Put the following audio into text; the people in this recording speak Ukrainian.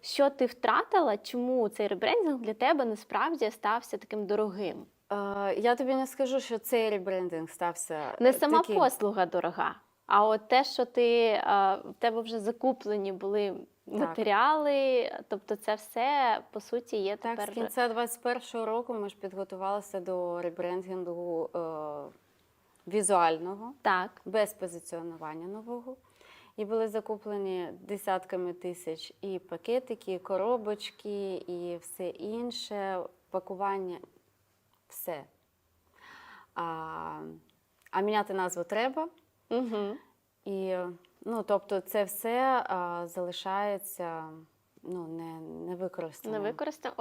Що ти втратила? Чому цей ребрендинг для тебе насправді стався таким дорогим? Я тобі не скажу, що цей ребрендинг стався Не сама таким. послуга дорога, а от те, що в тебе вже закуплені були матеріали, тобто це все, по суті, є Так, тепер... з кінця 21-го року ми ж підготувалися до ребрендингу візуального, Так. без позиціонування нового. І були закуплені десятками тисяч і пакетики, і коробочки, і все інше, пакування, все. А міняти назву треба. Угу. І, тобто, це все залишається не використаним. Не використано.